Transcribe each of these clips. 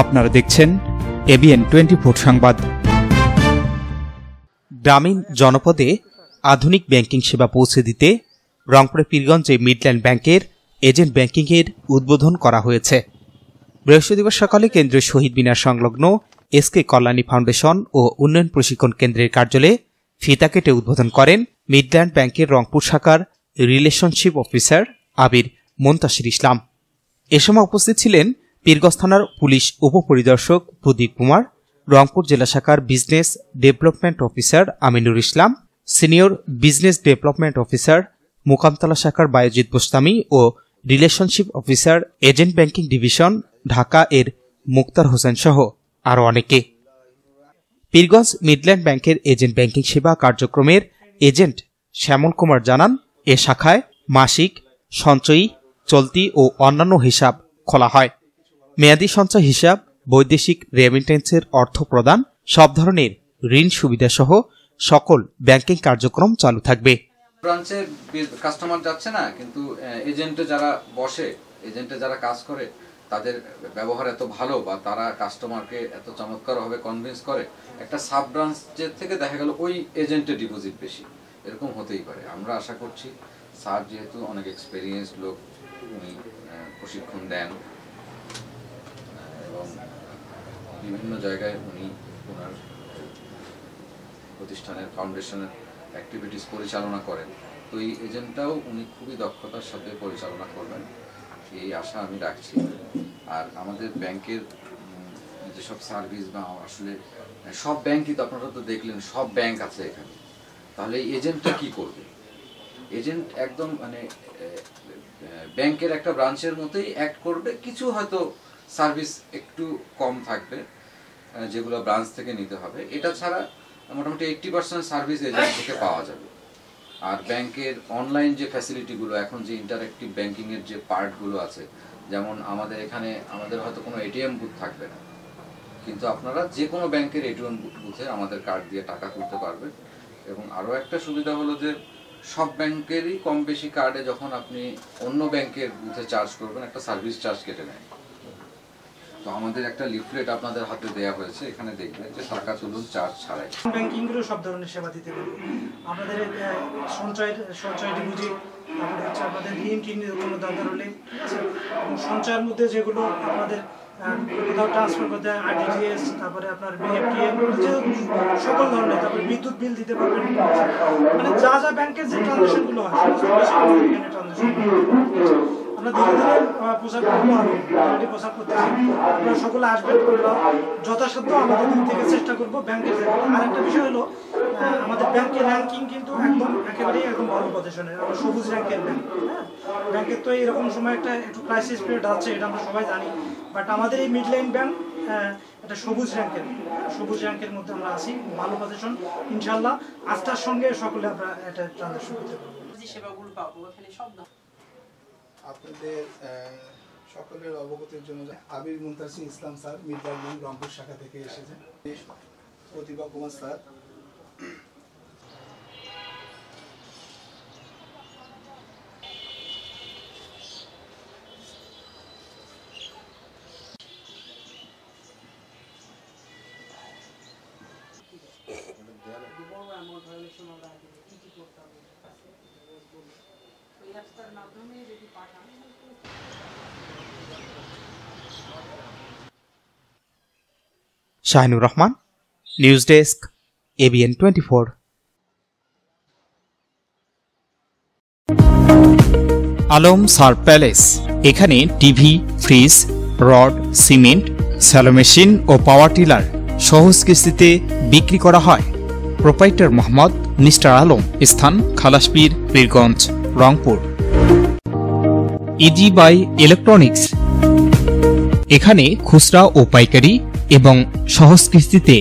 আপনারা দেখছেন এবিএন 24 সংবাদ। গ্রামীণ জনপদে আধুনিক ব্যাংকিং সেবা পৌঁছে দিতে রংপুরের পীরগঞ্জে মিডল্যান্ড ব্যাংকের এজেন্ট ব্যাংকিংয়ের উদ্বোধন করা হয়েছে। বৃহস্পতিবার সকালে কেন্দ্রীয় শহীদ মিনার সংলগ্ন এসকে কল্যাণী ফাউন্ডেশন ও উন্নয়ন প্রশিক্ষণ কেন্দ্রের কার্যালয়ে ফিতা কেটে উদ্বোধন করেন মিডল্যান্ড ব্যাংকের রংপুর শাখার রিলেশনশিপ অফিসার আবির মুনতাসির ইসলাম। এ সময় উপস্থিত ছিলেন পীরগঞ্জ থানার পুলিশ উপপরিদর্শক প্রদীপ কুমার, রংপুর জেলা শাখার business development officer Aminur Islam, senior business development officer Mukamtala শাখার বায়েজিদ বোস্তামি ও relationship officer agent banking division Dhaka এর মুক্তার হোসেন সহ আরও অনেকে। পীরগঞ্জ মিডল্যান্ড ব্যাংকের এজেন্ট ব্যাংকিং সেবা কার্যক্রমের এজেন্ট শ্যামল কুমার জানান, এ শাখায় মাসিক, সঞ্চয়ী, চলতি ও অন্যান্য হিসাব খোলা হয়। মেয়াদী সঞ্চয় হিসাব, বৈদেশিক রেমিটেন্সের অর্থ প্রদান, সব ধরনের ঋণ সুবিধা সহ সকল ব্যাংকিং কার্যক্রম চালু থাকবে। ব্রাঞ্চে কাস্টমার যাচ্ছে না, কিন্তু এজেন্টে যারা বসে, এজেন্টে যারা কাজ করে, তাদের ব্যবহার এত ভালো বা তারা কাস্টমারকে এত চমৎকারভাবে কনভিন্স করে, একটা সাব ব্রাঞ্চের থেকে দেখা গেল ওই এজেন্টের ডিপোজিট বেশি, এরকম হতেই পারে। আমরা আশা করছি স্যার যেহেতু অনেক এক্সপেরিয়েন্সড লোক, উনি প্রশিক্ষণ দেন এবং বিভিন্ন জায়গায় উনি ওনার প্রতিষ্ঠানের ফাউন্ডেশনের অ্যাক্টিভিটিস পরিচালনা করেন, তো এই এজেন্টটাও উনি খুবই দক্ষতার সাথে পরিচালনা করবেন, এই আশা আমি রাখছি। আর আমাদের ব্যাংকের যেসব সার্ভিস বা আসলে সব ব্যাংকই তো আপনারা তো দেখলেন, সব ব্যাংক আছে এখানে, তাহলে এই এজেন্টটা কি করবে? এজেন্ট একদম মানে ব্যাংকের একটা ব্রাঞ্চের মতোই অ্যাক্ট করবে, কিছু হয়তো সার্ভিস একটু কম থাকবে যেগুলো ব্রাঞ্চ থেকে নিতে হবে, এটা ছাড়া মোটামুটি 80% সার্ভিস এজেন্ট থেকে পাওয়া যাবে। আর ব্যাংকের অনলাইন যে ফ্যাসিলিটিগুলো, এখন যে ইন্টারঅ্যাক্টিভ ব্যাংকিংয়ের যে পার্টগুলো আছে, যেমন আমাদের এখানে আমাদের হয়তো কোনো এটিএম বুথ থাকবে না, কিন্তু আপনারা যে কোনো ব্যাংকের এটিএম বুথে আমাদের কার্ড দিয়ে টাকা তুলতে পারবেন। এবং আরও একটা সুবিধা হলো যে সব ব্যাংকেরই কম বেশি কার্ডে যখন আপনি অন্য ব্যাংকের বুথে চার্জ করবেন, একটা সার্ভিস চার্জ কেটে নেয়। তো আমাদের একটা লিফলেট আপনাদের হাতে দেওয়া হয়েছে, এখানে দেখবেন যে টাকা তুলুন চার্জ ছাড়াই। ব্যাংকিংয়েরও সব ধরনের সেবা দিতে পারবো। আমাদের সঞ্চয় ডিপোজিট, তারপরে হচ্ছে আমাদের ঋণ টিনের কোনো দরকার হলে, এবং সঞ্চয়ের মধ্যে যেগুলো আমাদের কোথাও ট্রান্সফার করতে হয়, আরটিজিএস, তারপরে আপনার বিএফটিএম, সকল ধরনের, তারপরে বিদ্যুৎ বিল দিতে পারবেন, মানে যা যা ব্যাংকের যে ট্রানজাকশনগুলো হয় আমরা ধীরে ধীরে প্রচার করবো, অলরেডি প্রচার করতেছি। আপনারা সকলে আসবেন, যথাসাধ্য আমাদের দিক থেকে চেষ্টা করবো ব্যাংকের। আর একটা বিষয় হলো, আমাদের ব্যাংকের র্যাঙ্কিং কিন্তু একেবারেই একদম ভালো পজিশনের, আমরা সবুজ র্যাঙ্কের ব্যাংক। হ্যাঁ, ব্যাংকের তো এরকম সময় একটু ক্রাইসিস পিরিয়ড আছে, এটা আমরা সবাই জানি, বাট আমাদের এই মিডল্যান্ড ব্যাংক এটা সবুজ র্যাঙ্কের মধ্যে আমরা আছি, ভালো পজিশন। ইনশাল্লাহ আস্থার সঙ্গে সকলে আমরা এটা ট্রানজাকশন করতে পারবো, সেবাগুলো পাবো এখানে সব। আপনাদের সকলের অবগতির জন্য Abir Muntasir Islam sir Midland bank Rangpur শাখা থেকে এসেছেন, Pratibha Kumar sir, Shahinur Rahman, news desk, ABN 24। Alam সার প্যালেস, এখানে TV, fridge, rod, cement, shallow machine ও পাওয়ার টিলার সহজ কিস্তিতে বিক্রি করা হয়। প্রোপাইটার মোহাম্মদ নিস্টার আলম, স্থান Khalaspir, Pirganj, Rangpur. Easy by electronics, এখানে খুচরা ও পাইকারি এবং সহজ কিস্তিতে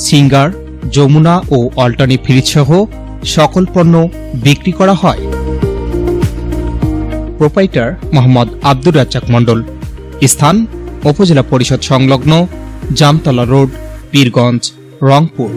সিঙ্গার, যমুনা ও অল্টারনি ফ্রিজ সহ সকল পণ্য বিক্রি করা হয়। প্রোপাইটার মোহাম্মদ আব্দুর রাজ্জাক মণ্ডল, স্থান উপজেলা পরিষদ সংলগ্ন, জামতলা রোড, পীরগঞ্জ, রংপুর।